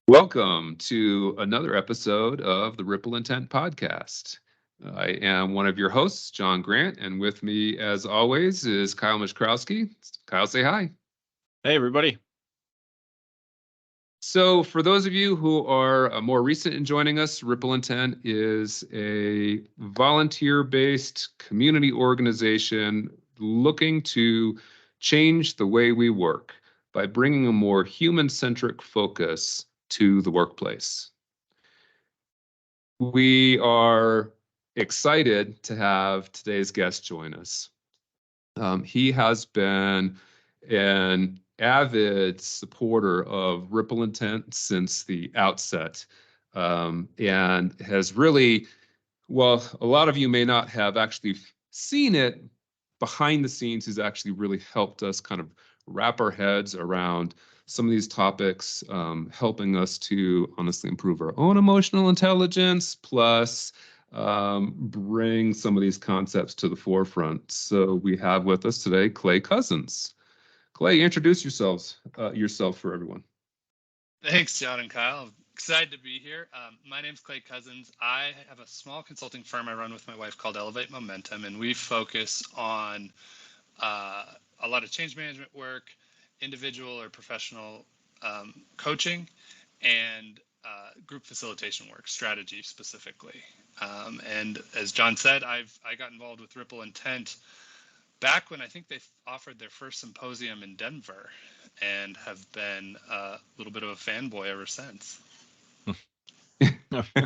Welcome to another episode of the Ripple Intent Podcast. I am one of your hosts, John Grant, and with me, as always, is Kyle Mishkrowski. Kyle, say hi. Hey, everybody. So, for those of you who are more recent in joining us, Ripple Intent is a volunteer-based community organization looking to change the way we work by bringing a more human-centric focus to the workplace. We are excited to have today's guest join us. He has been an avid supporter of Ripple Intent since the outset, and has really, well, a lot of you may not have actually seen it behind the scenes. He's actually really helped us kind of wrap our heads around some of these topics, helping us to honestly improve our own emotional intelligence, plus bring some of these concepts to the forefront. So we have with us today Clay Cousins. Clay, introduce yourself for everyone. Thanks, John and Kyle. I'm excited to be here. My name's Clay Cousins. I have a small consulting firm I run with my wife called Elevate Momentum, and we focus on a lot of change management work, individual or professional coaching, and group facilitation work, strategy specifically. And as John said, I got involved with Ripple Intent back when I think they offered their first symposium in Denver, and have been a little bit of a fanboy ever since.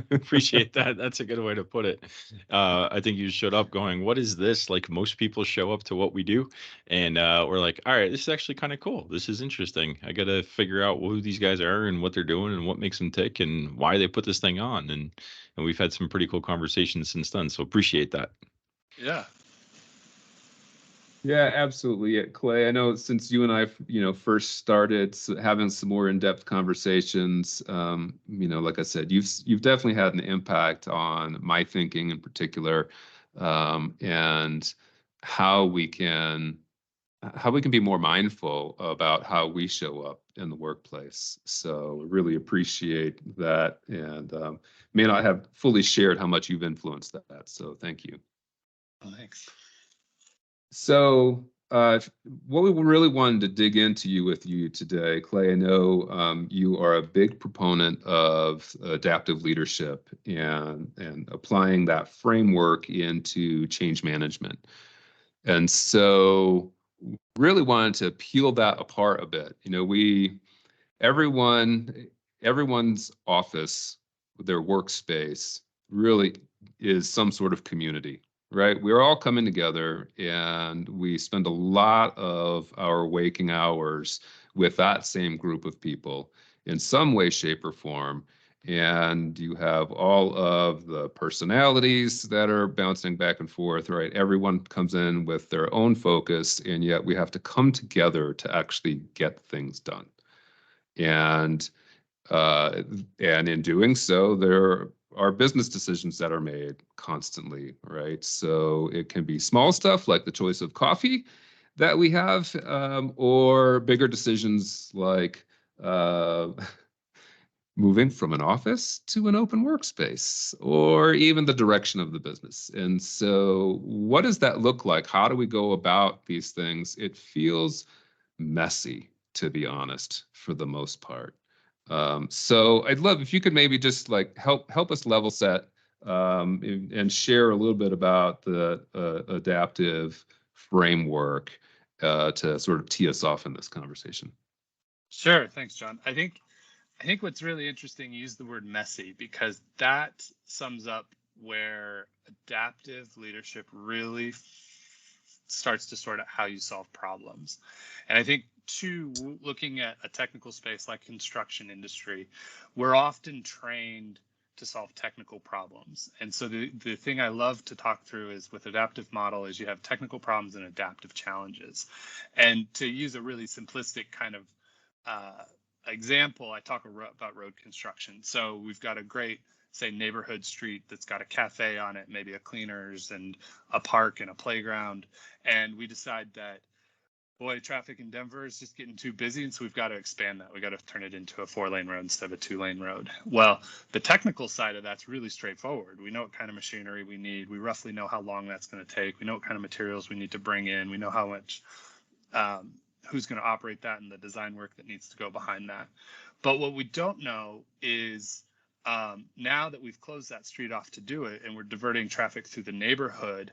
Appreciate that. That's a good way to put it. I think you showed up going, what is this? Like most people show up to what we do, and we're like, all right, this is actually kind of cool. This is interesting. I got to figure out who these guys are and what they're doing and what makes them tick and why they put this thing on. And we've had some pretty cool conversations since then. So appreciate that. Yeah. Yeah, absolutely. Yeah, Clay, I know since you and I, first started having some more in-depth conversations, like I said, you've definitely had an impact on my thinking in particular, and how we can be more mindful about how we show up in the workplace. So really appreciate that, and may not have fully shared how much you've influenced that. So thank you. Thanks. So, what we really wanted to dig into with you today, Clay, I know you are a big proponent of adaptive leadership and applying that framework into change management. And so, really wanted to peel that apart a bit. Everyone's office, their workspace, really is some sort of community, right? We're all coming together and we spend a lot of our waking hours with that same group of people in some way, shape, or form. And you have all of the personalities that are bouncing back and forth, right? Everyone comes in with their own focus, and yet we have to come together to actually get things done. And and in doing so, there are business decisions that are made constantly, right? So it can be small stuff like the choice of coffee that we have, or bigger decisions like moving from an office to an open workspace, or even the direction of the business. And so, what does that look like? How do we go about these things? It feels messy, to be honest, for the most part. So I'd love if you could maybe just like help us level set, and share a little bit about the adaptive framework, to sort of tee us off in this conversation. Sure. Thanks, John. I think what's really interesting, you use the word messy, because that sums up where adaptive leadership really starts to sort out how you solve problems. And I think too, looking at a technical space like construction industry, we're often trained to solve technical problems. And so the thing I love to talk through is with adaptive model is you have technical problems and adaptive challenges. And to use a really simplistic kind of example, I talk about road construction. So we've got a great, say, neighborhood street that's got a cafe on it, maybe a cleaners and a park and a playground. And we decide that boy, traffic in Denver is just getting too busy, and so we've got to expand that. We got to turn it into a 4-lane road instead of a 2-lane road. Well, the technical side of that's really straightforward. We know what kind of machinery we need. We roughly know how long that's going to take. We know what kind of materials we need to bring in. We know how much, who's going to operate that, and the design work that needs to go behind that. But what we don't know is, now that we've closed that street off to do it and we're diverting traffic through the neighborhood,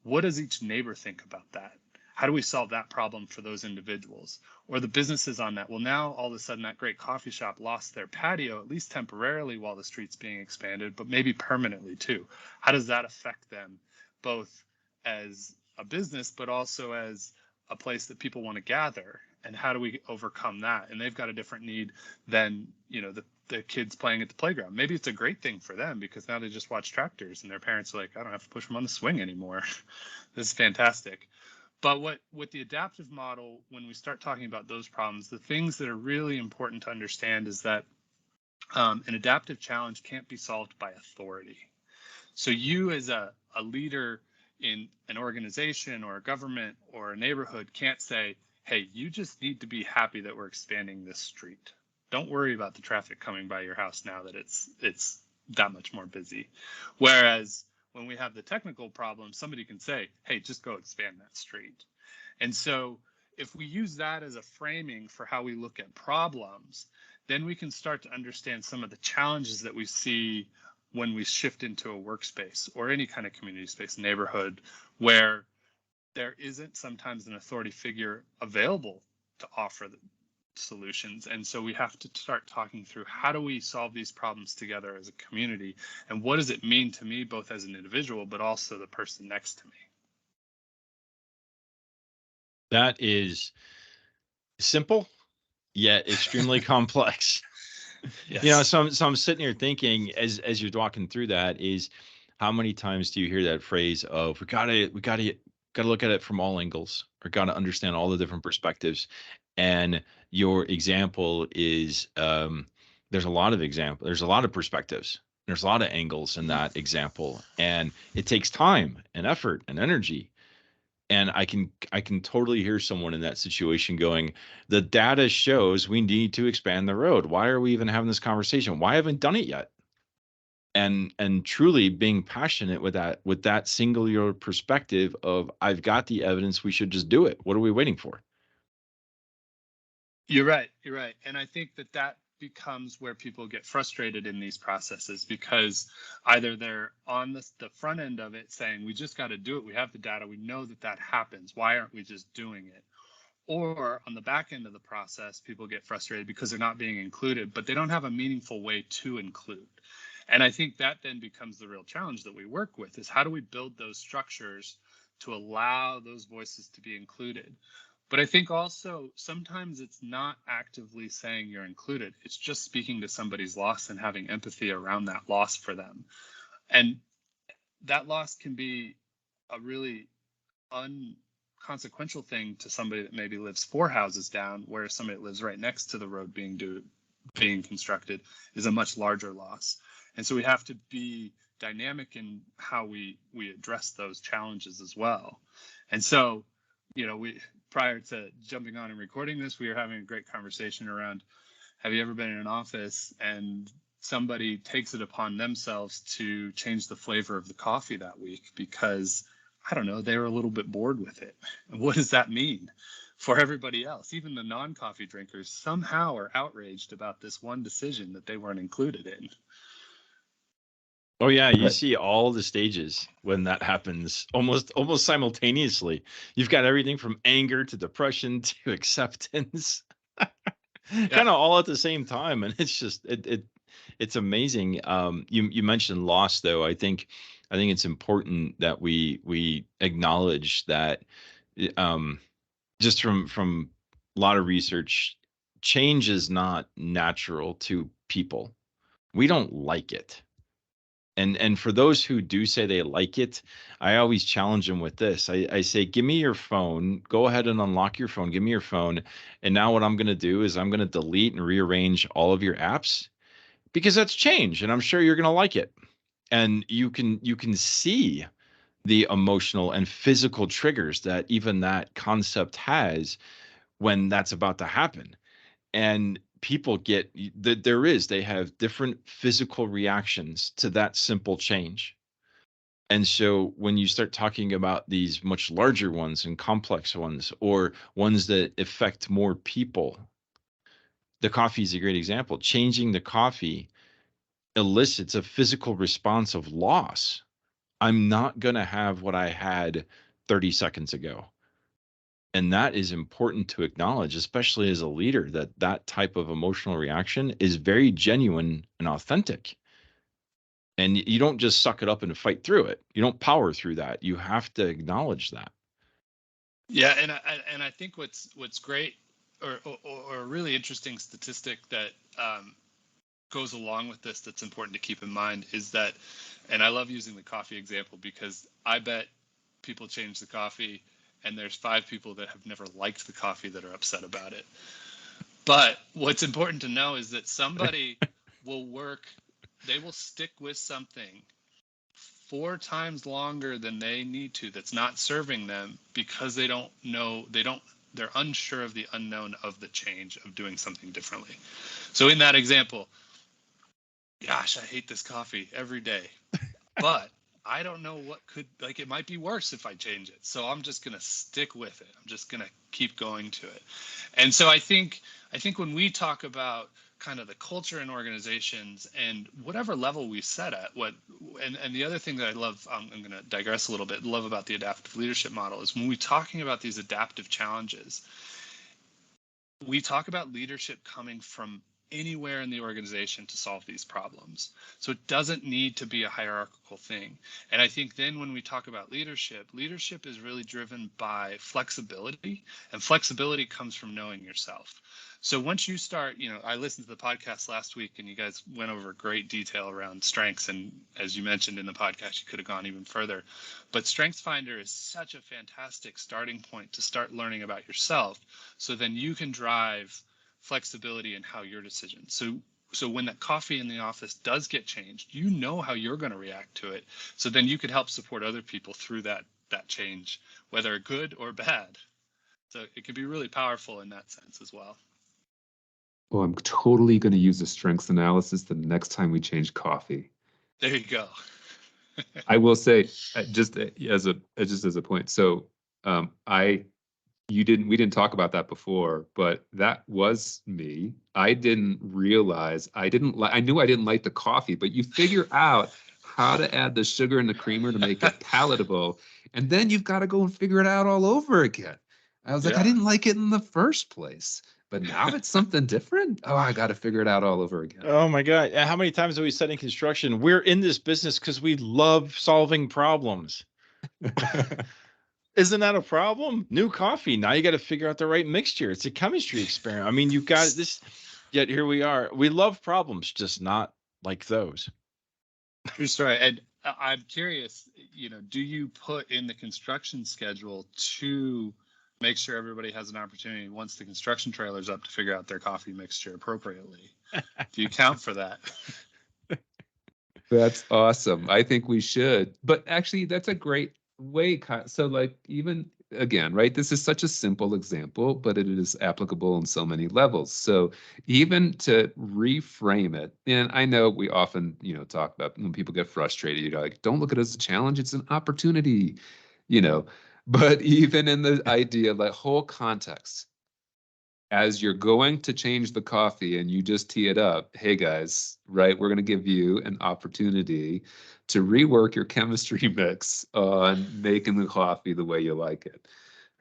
what does each neighbor think about that? How do we solve that problem for those individuals or the businesses on that? Well, now all of a sudden that great coffee shop lost their patio, at least temporarily while the street's being expanded, but maybe permanently too. How does that affect them, both as a business, but also as a place that people want to gather? And how do we overcome that? And they've got a different need than, the kids playing at the playground. Maybe it's a great thing for them because now they just watch tractors and their parents are like, I don't have to push them on the swing anymore. This is fantastic. But with the adaptive model, when we start talking about those problems, the things that are really important to understand is that an adaptive challenge can't be solved by authority. So you as a leader in an organization or a government or a neighborhood can't say, hey, you just need to be happy that we're expanding this street. Don't worry about the traffic coming by your house now that it's that much more busy. Whereas when we have the technical problem, somebody can say, hey, just go expand that street. And so if we use that as a framing for how we look at problems, then we can start to understand some of the challenges that we see when we shift into a workspace or any kind of community space, neighborhood, where there isn't sometimes an authority figure available to offer the solutions. And so we have to start talking through, how do we solve these problems together as a community? And what does it mean to me, both as an individual, but also the person next to me? That is simple, yet extremely complex. Yes. So I'm sitting here thinking as you're walking through that, is how many times do you hear that phrase of we gotta look at it from all angles, or gotta understand all the different perspectives. And your example is, there's a lot of perspectives, there's a lot of angles in that example, and it takes time and effort and energy. And I can totally hear someone in that situation going, the data shows we need to expand the road. Why are we even having this conversation? Why haven't done it yet? And truly being passionate with that singular perspective of, I've got the evidence, we should just do it. What are we waiting for? You're right. And I think that becomes where people get frustrated in these processes, because either they're on the front end of it saying, we just got to do it. We have the data. We know that happens. Why aren't we just doing it? Or on the back end of the process, people get frustrated because they're not being included, but they don't have a meaningful way to include. And I think that then becomes the real challenge that we work with, is how do we build those structures to allow those voices to be included? But I think also sometimes it's not actively saying you're included. It's just speaking to somebody's loss and having empathy around that loss for them. And that loss can be a really unconsequential thing to somebody that maybe lives 4 houses down, where somebody that lives right next to the road being constructed is a much larger loss. And so we have to be dynamic in how we address those challenges as well. And so, we, prior to jumping on and recording this, we were having a great conversation around, have you ever been in an office and somebody takes it upon themselves to change the flavor of the coffee that week because, I don't know, they were a little bit bored with it? And what does that mean for everybody else? Even the non-coffee drinkers somehow are outraged about this one decision that they weren't included in. Oh yeah, you see all the stages when that happens almost simultaneously. You've got everything from anger to depression to acceptance, kind of all at the same time, and it's just it's amazing. You mentioned loss, though. I think it's important that we acknowledge that, just from a lot of research, change is not natural to people. We don't like it. And for those who do say they like it, I always challenge them with this. I say, give me your phone, go ahead and unlock your phone, give me your phone. And now what I'm going to do is I'm going to delete and rearrange all of your apps, because that's change and I'm sure you're going to like it. And you can see the emotional and physical triggers that even that concept has when that's about to happen. And people get that they have different physical reactions to that simple change. And so when you start talking about these much larger ones and complex ones, or ones that affect more people, the coffee is a great example. Changing the coffee elicits a physical response of loss. I'm not going to have what I had 30 seconds ago. And that is important to acknowledge, especially as a leader, that that type of emotional reaction is very genuine and authentic. And you don't just suck it up and fight through it. You don't power through that. You have to acknowledge that. Yeah, and I think what's great, or a really interesting statistic that goes along with this that's important to keep in mind is that, and I love using the coffee example because I bet people change the coffee and there's 5 people that have never liked the coffee that are upset about it. But what's important to know is that somebody they will stick with something 4 times longer than they need to that's not serving them because they're unsure of the unknown of the change of doing something differently. So in that example, gosh, I hate this coffee every day, but I don't know what it might be worse if I change it. So I'm just going to stick with it. I'm just going to keep going to it. And so I think when we talk about kind of the culture in organizations and whatever level we set at, and the other thing that I love, I'm going to digress a little bit, love about the adaptive leadership model is when we're talking about these adaptive challenges, we talk about leadership coming from anywhere in the organization to solve these problems. So it doesn't need to be a hierarchical thing. And I think then when we talk about leadership is really driven by flexibility, and flexibility comes from knowing yourself. So once you start, I listened to the podcast last week and you guys went over great detail around strengths. And as you mentioned in the podcast, you could have gone even further. But StrengthsFinder is such a fantastic starting point to start learning about yourself. So then you can drive flexibility in how your decisions. So when that coffee in the office does get changed, you know how you're going to react to it. So then you could help support other people through that change, whether good or bad. So it can be really powerful in that sense as well. Well, I'm totally going to use the strengths analysis the next time we change coffee. There you go. I will say, just as a point. So, we didn't talk about that before, but that was me. I didn't realize I knew I didn't like the coffee, but you figure out how to add the sugar and the creamer to make it palatable, and then you've got to go and figure it out all over again. I was like, I didn't like it in the first place, but now it's something different. Oh, I got to figure it out all over again. Oh my God. How many times have we said in construction, we're in this business because we love solving problems? Isn't that a problem? New coffee. Now you got to figure out the right mixture. It's a chemistry experiment. I mean, you've got this, yet here we are. We love problems, just not like those. True story. And I'm curious, do you put in the construction schedule to make sure everybody has an opportunity once the construction trailer's up to figure out their coffee mixture appropriately? Do you count for that? That's awesome. I think we should. But actually, that's a great way. So, even again, right? This is such a simple example, but it is applicable on so many levels. So, even to reframe it, and I know we often, talk about when people get frustrated, like, don't look at it as a challenge, it's an opportunity, you know. But even in the idea, like whole context, as you're going to change the coffee and you just tee it up, hey guys, right? We're going to give you an opportunity to rework your chemistry mix on making the coffee the way you like it,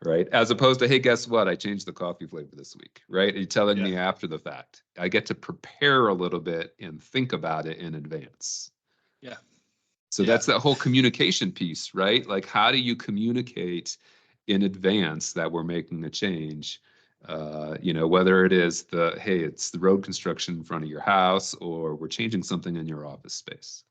right? As opposed to, hey, guess what? I changed the coffee flavor this week, right? Are you telling me after the fact? I get to prepare a little bit and think about it in advance. Yeah. So that's that whole communication piece, right? Like, how do you communicate in advance that we're making a change? Whether it is it's the road construction in front of your house or we're changing something in your office space.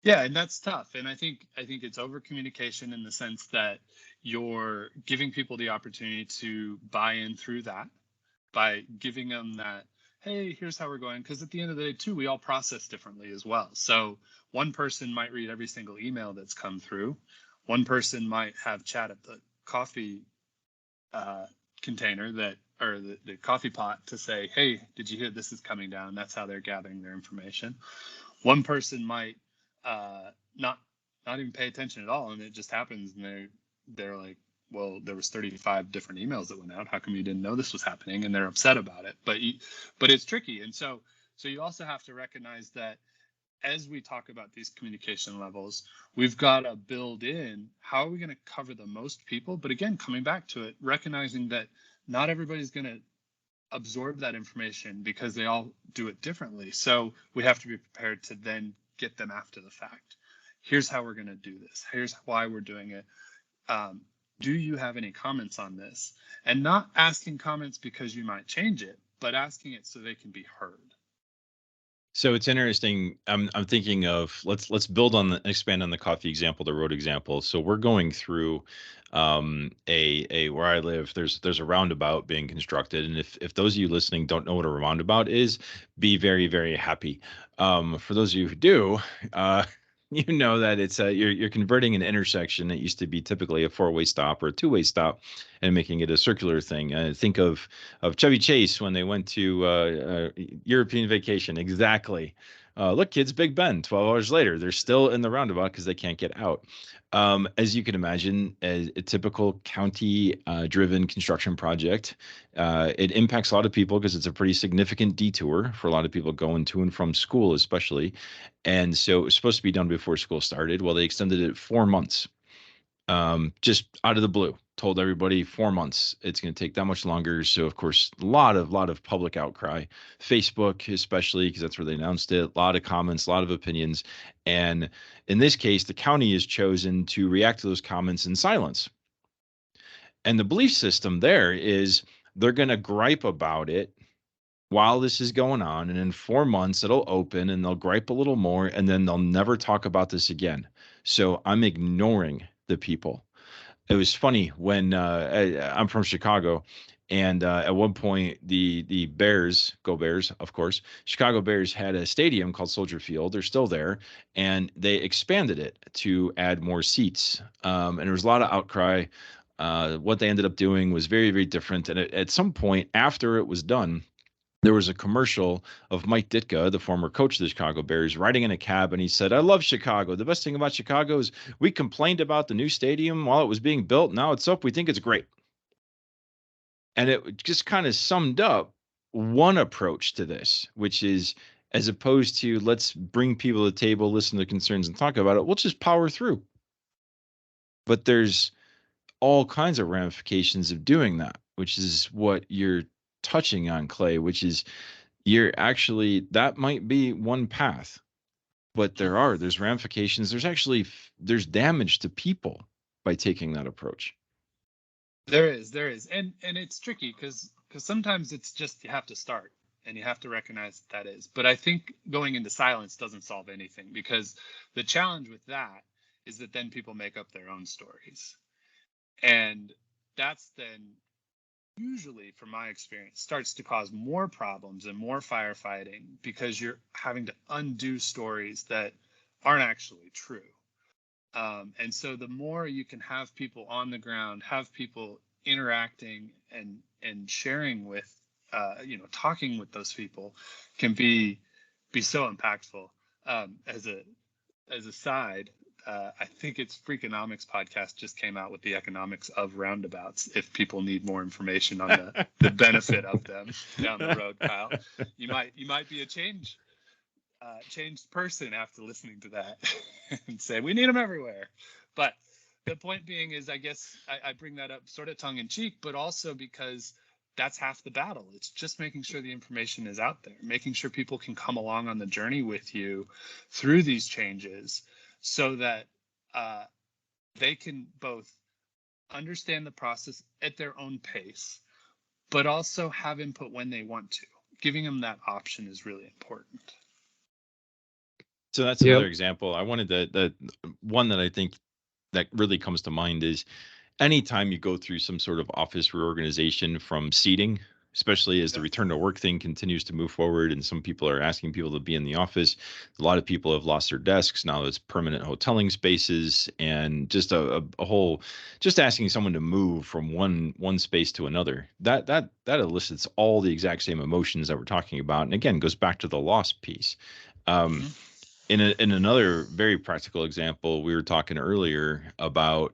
Yeah, and that's tough. And I think it's over communication in the sense that you're giving people the opportunity to buy in through that by giving them that hey, here's how we're going. Because at the end of the day, too, we all process differently as well. So one person might read every single email that's come through. One person might have chat at the coffee container that, or the coffee pot, to say, hey, did you hear this is coming down? That's how they're gathering their information. One person might not even pay attention at all, and it just happens, and they're like, well, there was 35 different emails that went out. How come you didn't know this was happening? And they're upset about it. But it's tricky, and so you also have to recognize that as we talk about these communication levels, we've got to build in how are we going to cover the most people. But again, coming back to it, recognizing that not everybody's going to absorb that information because they all do it differently. So we have to be prepared to then get them after the fact. Here's how we're going to do this. Here's why we're doing it. Do you have any comments on this? And not asking comments because you might change it, but asking it so they can be heard. So it's interesting. I'm thinking of let's build on expand on the coffee example, the road example. So we're going through a where I live. There's a roundabout being constructed, and if those of you listening don't know what a roundabout is, be very, very happy. For those of you who do, you know that it's you're converting an intersection that used to be typically a 4-way stop or a 2-way stop, and making it a circular thing. Think of Chevy Chase when they went to European vacation. Exactly. Look, kids, Big Ben. 12 hours later, they're still in the roundabout because they can't get out. As you can imagine, a typical county-driven construction project, it impacts a lot of people because it's a pretty significant detour for a lot of people going to and from school, especially. And so it was supposed to be done before school started. Well, they extended it 4 months, just out of the blue. Told everybody 4 months. It's going to take that much longer. So of course, a lot of public outcry, Facebook especially, because that's where they announced it. A lot of comments, a lot of opinions, and in this case, the county has chosen to react to those comments in silence. And the belief system there is they're going to gripe about it while this is going on, and in 4 months it'll open and they'll gripe a little more, and then they'll never talk about this again. So I'm ignoring the people. It was funny when I'm from Chicago, and at one point the Bears, go Bears, of course, Chicago Bears had a stadium called Soldier Field. They're still there, and they expanded it to add more seats. And there was a lot of outcry. What they ended up doing was very, very different. And at some point after it was done, there was a commercial of Mike Ditka, the former coach of the Chicago Bears, riding in a cab, and he said, "I love Chicago. The best thing about Chicago is we complained about the new stadium while it was being built. Now it's up. We think it's great." And it just kind of summed up one approach to this, which is, as opposed to let's bring people to the table, listen to the concerns, and talk about it, we'll just power through. But there's all kinds of ramifications of doing that, which is what you're touching on, Clay, which is that might be one path, but there's ramifications. There's damage to people by taking that approach. There is, and it's tricky because sometimes it's just you have to start and you have to recognize that is. But I think going into silence doesn't solve anything, because the challenge with that is that then people make up their own stories, and that's then usually, from my experience, starts to cause more problems and more firefighting, because you're having to undo stories that aren't actually true. And so the more you can have people on the ground, have people interacting and sharing with, talking with those people, can be so impactful. As a side, I think it's Freakonomics podcast just came out with the economics of roundabouts. If people need more information on the benefit of them down the road, Kyle, you might be a changed person after listening to that and say we need them everywhere. But the point being is, I guess I bring that up sort of tongue in cheek, but also because that's half the battle. It's just making sure the information is out there, making sure people can come along on the journey with you through these changes, so that they can both understand the process at their own pace, but also have input when they want to. Giving them that option is really important. So that's another example. I wanted the one that I think that really comes to mind is anytime you go through some sort of office reorganization, from seating especially as the return to work thing continues to move forward. And some people are asking people to be in the office. A lot of people have lost their desks. Now it's permanent hoteling spaces, and just a whole, just asking someone to move from one space to another. That elicits all the exact same emotions that we're talking about. And again, goes back to the loss piece. In another very practical example, we were talking earlier about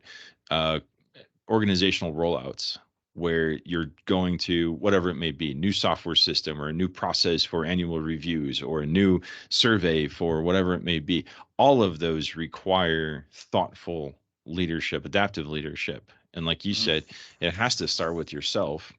organizational rollouts, where you're going to whatever it may be, new software system or a new process for annual reviews or a new survey for whatever it may be. All of those require thoughtful leadership, adaptive leadership. And like you said, it has to start with yourself,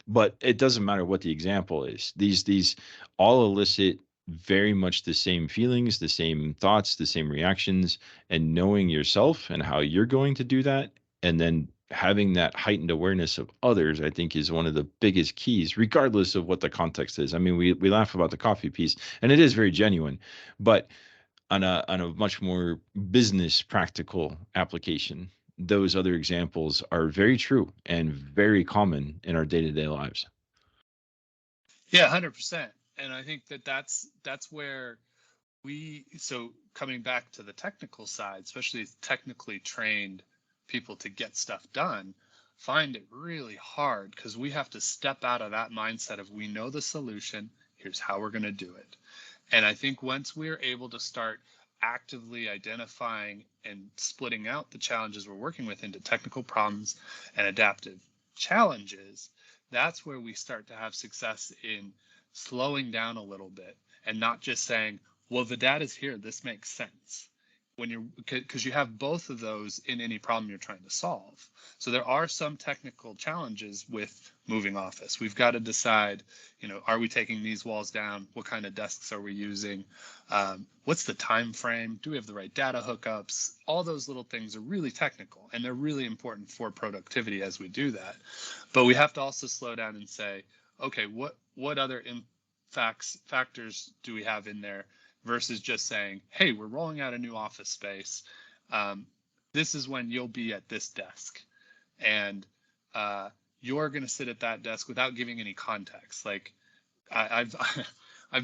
but it doesn't matter what the example is. These all elicit very much the same feelings, the same thoughts, the same reactions, and knowing yourself and how you're going to do that, and then having that heightened awareness of others, I think, is one of the biggest keys, regardless of what the context is. I mean, we laugh about the coffee piece, and it is very genuine, but on a much more business practical application, those other examples are very true and very common in our day-to-day lives. Yeah, 100%. And I think that's where so coming back to the technical side, especially technically trained people to get stuff done, find it really hard because we have to step out of that mindset of, we know the solution, here's how we're going to do it. And I think once we're able to start actively identifying and splitting out the challenges we're working with into technical problems and adaptive challenges, that's where we start to have success in slowing down a little bit and not just saying, well, the data's here, this makes sense. Because you have both of those in any problem you're trying to solve. So there are some technical challenges with moving office. We've got to decide, are we taking these walls down? What kind of desks are we using? What's the time frame? Do we have the right data hookups? All those little things are really technical, and they're really important for productivity as we do that. But we have to also slow down and say, okay, what other factors do we have in there, versus just saying, hey, we're rolling out a new office space. This is when you'll be at this desk. And you're going to sit at that desk without giving any context. Like I've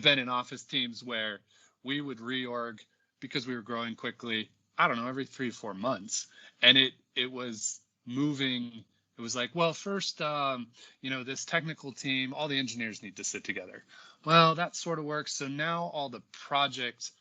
been in office teams where we would reorg because we were growing quickly, I don't know, every 3 or 4 months. And it was moving. It was like, well, first, this technical team, all the engineers need to sit together. Well, that sort of works. So now all the project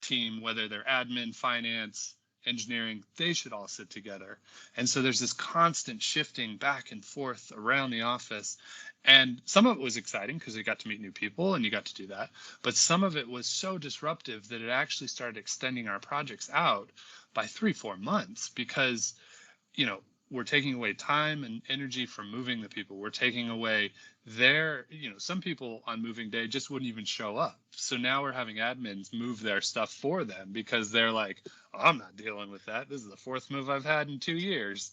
team, whether they're admin, finance, engineering, they should all sit together. And so there's this constant shifting back and forth around the office. And some of it was exciting because you got to meet new people and you got to do that. But some of it was so disruptive that it actually started extending our projects out by 3 or 4 months because, we're taking away time and energy from moving the people. We're taking away some people on moving day just wouldn't even show up. So now we're having admins move their stuff for them because they're like, oh, I'm not dealing with that. This is the 4th move I've had in 2 years.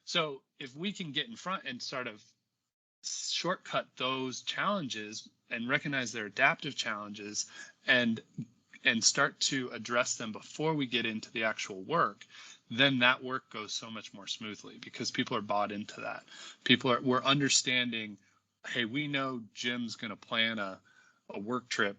So if we can get in front and sort of shortcut those challenges and recognize their adaptive challenges and start to address them before we get into the actual work, then that work goes so much more smoothly because people are bought into that. We're understanding, hey, we know Jim's going to plan a work trip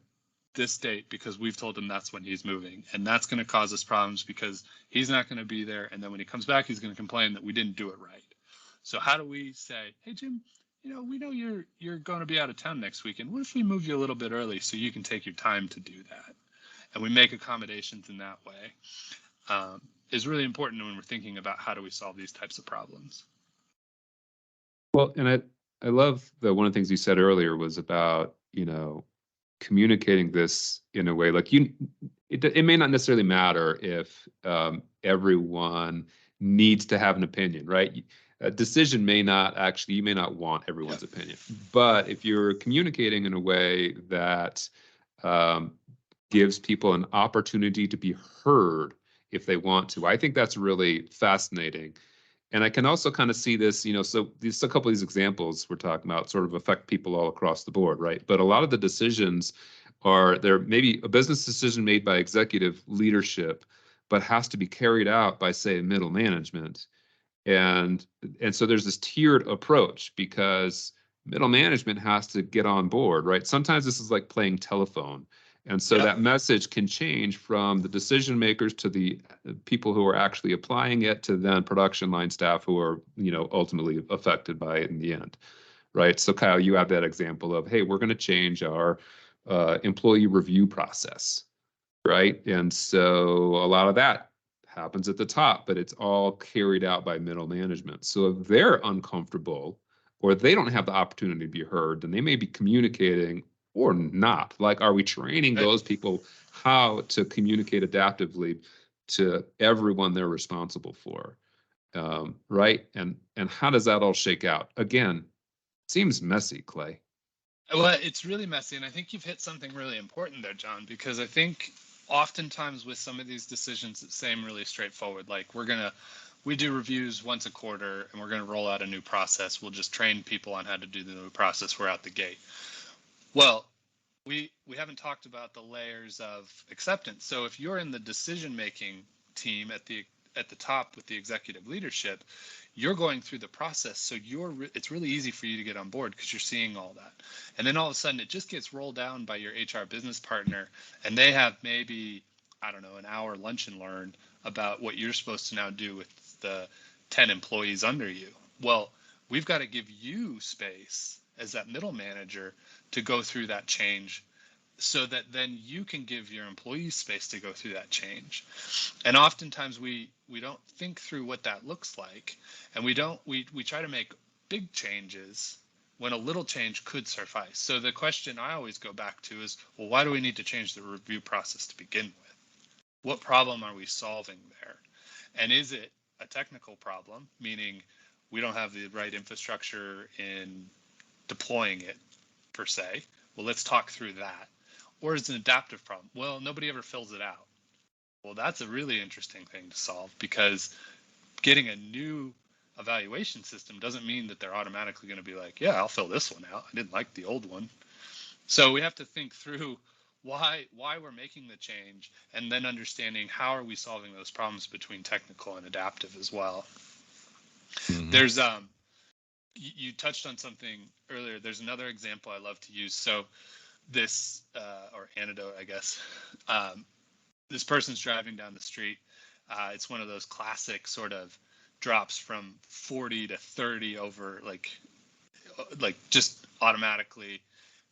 this date because we've told him that's when he's moving. And that's going to cause us problems because he's not going to be there. And then when he comes back, he's going to complain that we didn't do it right. So how do we say, hey, Jim, we know you're going to be out of town next weekend. What if we move you a little bit early so you can take your time to do that? And we make accommodations in that way. Is really important when we're thinking about how do we solve these types of problems. Well, and I love that one of the things you said earlier was about, communicating this in a way like it may not necessarily matter if everyone needs to have an opinion, right? A decision you may not want everyone's opinion, but if you're communicating in a way that gives people an opportunity to be heard if they want to, I think that's really fascinating. And I can also kind of see this, so a couple of these examples we're talking about sort of affect people all across the board, right? But a lot of the decisions there maybe a business decision made by executive leadership, but has to be carried out by, say, middle management. And so there's this tiered approach because middle management has to get on board, right? Sometimes this is like playing telephone. And so that message can change from the decision makers to the people who are actually applying it to then production line staff who are, ultimately affected by it in the end, right? So Kyle, you have that example of, hey, we're going to change our employee review process, right? And so a lot of that happens at the top, but it's all carried out by middle management. So if they're uncomfortable or they don't have the opportunity to be heard, then they may be communicating or not. Like, are we training those people how to communicate adaptively to everyone they're responsible for? Right? And how does that all shake out? Again, seems messy, Clay. Well, it's really messy, and I think you've hit something really important there, John, because I think oftentimes with some of these decisions that seem really straightforward, like we do reviews once a quarter and we're going to roll out a new process. We'll just train people on how to do the new process. We're out the gate. Well, we haven't talked about the layers of acceptance. So if you're in the decision-making team at the top with the executive leadership, you're going through the process, so it's really easy for you to get on board because you're seeing all that. And then all of a sudden it just gets rolled down by your HR business partner, and they have maybe, I don't know, an hour lunch and learn about what you're supposed to now do with the 10 employees under you. Well, we've got to give you space as that middle manager to go through that change, so that then you can give your employees space to go through that change. And oftentimes we don't think through what that looks like, and we try to make big changes when a little change could suffice. So the question I always go back to is, well, why do we need to change the review process to begin with? What problem are we solving there? And is it a technical problem, meaning we don't have the right infrastructure in deploying it per se? Well, let's talk through that. Or is it an adaptive problem? Well, nobody ever fills it out. Well, that's a really interesting thing to solve, because getting a new evaluation system doesn't mean that they're automatically going to be like, yeah, I'll fill this one out. I didn't like the old one. So we have to think through why we're making the change, and then understanding how are we solving those problems between technical and adaptive as well. Mm-hmm. There's you touched on something earlier. There's another example I love to use. So this or anecdote, I guess. This person's driving down the street. It's one of those classic sort of drops from 40 to 30 over like just automatically.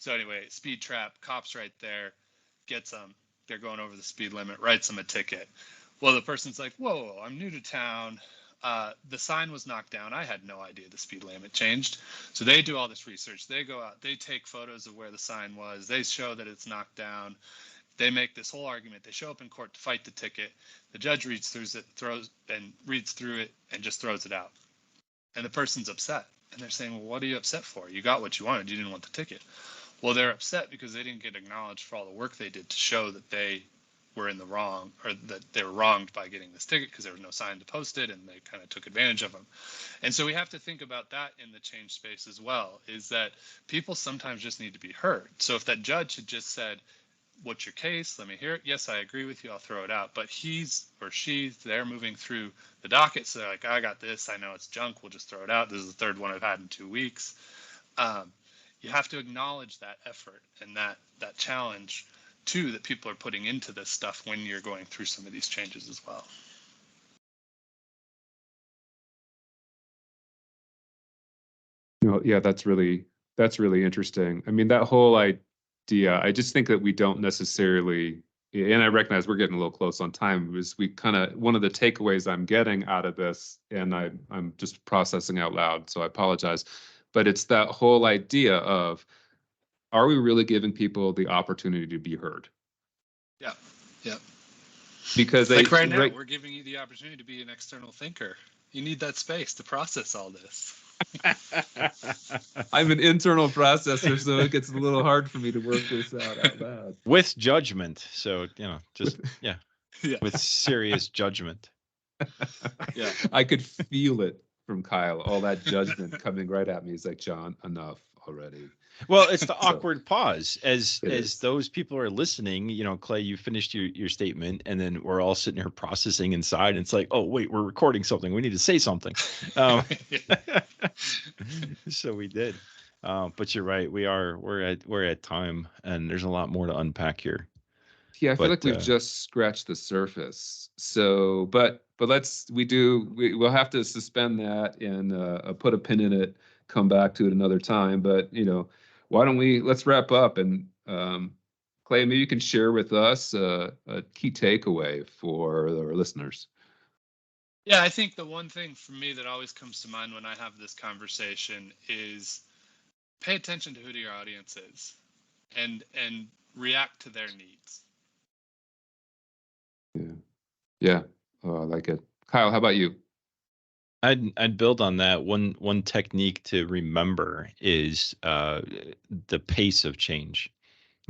So anyway, speed trap, cops right there, gets them. They're going over the speed limit, writes them a ticket. Well, the person's like, whoa, I'm new to town. The sign was knocked down. I had no idea the speed limit changed. So they do all this research. They go out, they take photos of where the sign was. They show that it's knocked down. They make this whole argument. They show up in court to fight the ticket. The judge reads through it and just throws it out. And the person's upset. And they're saying, well, what are you upset for? You got what you wanted. You didn't want the ticket. Well, they're upset because they didn't get acknowledged for all the work they did to show that they were in the wrong, or that they were wronged by getting this ticket because there was no sign to post it, and they kind of took advantage of them. And so we have to think about that in the change space as well, is that people sometimes just need to be heard. So if that judge had just said, what's your case? Let me hear it. Yes, I agree with you. I'll throw it out. But he's or she's, they're moving through the docket. So they're like, I got this. I know it's junk. We'll just throw it out. This is the third one I've had in 2 weeks. You have to acknowledge that effort and that challenge too that people are putting into this stuff when you're going through some of these changes as well. Yeah, that's really interesting. I mean, that whole idea, I just think that we don't necessarily, and I recognize we're getting a little close on time, is we kind of, one of the takeaways I'm getting out of this, and I'm just processing out loud, so I apologize, but it's that whole idea of, are we really giving people the opportunity to be heard? Yeah. Because like right now, we're giving you the opportunity to be an external thinker. You need that space to process all this. I'm an internal processor, so it gets a little hard for me to work this out loud. With judgment. So, just, yeah. With serious judgment. Yeah. I could feel it from Kyle, all that judgment coming right at me. He's like, John, enough already. Well, it's the So awkward pause as it is. those people are listening. Clay, you finished your statement, and then we're all sitting here processing inside. And it's like, oh wait, we're recording something. We need to say something. So we did. But you're right. We're at time, and there's a lot more to unpack here. Yeah, I feel like But we've just scratched the surface. So, but we'll have to suspend that and put a pin in it, come back to it another time. But why don't let's wrap up and Clay, maybe you can share with us a key takeaway for our listeners. Yeah, I think the one thing for me that always comes to mind when I have this conversation is pay attention to who your audience is and react to their needs. Yeah. Oh, I like it. Kyle, how about you? I'd build on that. One technique to remember is the pace of change.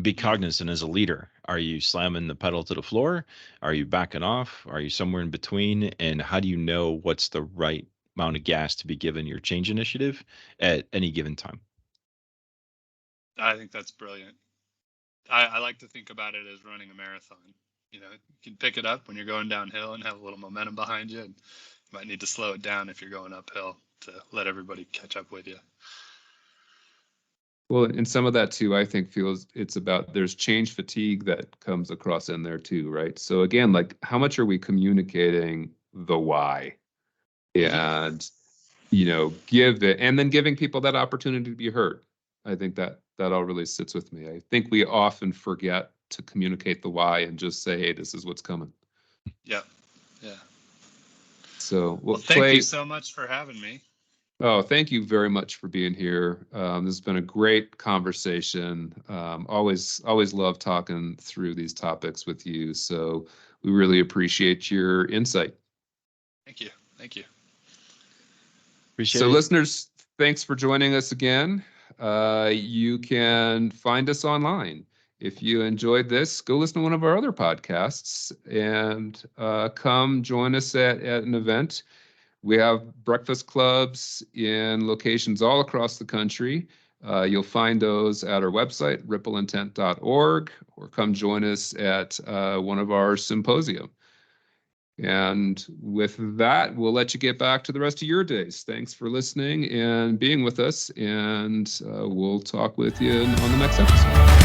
Be cognizant as a leader. Are you slamming the pedal to the floor? Are you backing off? Are you somewhere in between? And how do you know what's the right amount of gas to be given your change initiative at any given time? I think that's brilliant. I like to think about it as running a marathon. You can pick it up when you're going downhill and have a little momentum behind you. And you might need to slow it down if you're going uphill to let everybody catch up with you. Well, and some of that too, I think it's about there's change fatigue that comes across in there too, right? So again, like how much are we communicating the why? And give it, and then giving people that opportunity to be heard. I think that all really sits with me. I think we often forget to communicate the why and just say, hey, this is what's coming. Yeah. So, well, thank Clay, you so much for having me. Oh, thank you very much for being here. This has been a great conversation. Always love talking through these topics with you. So we really appreciate your insight. Thank you. Appreciate So it. listeners, thanks for joining us again. You can find us online. If you enjoyed this, go listen to one of our other podcasts and come join us at an event. We have breakfast clubs in locations all across the country. You'll find those at our website, rippleintent.org, or come join us at one of our symposium. And with that, we'll let you get back to the rest of your days. Thanks for listening and being with us, and we'll talk with you on the next episode.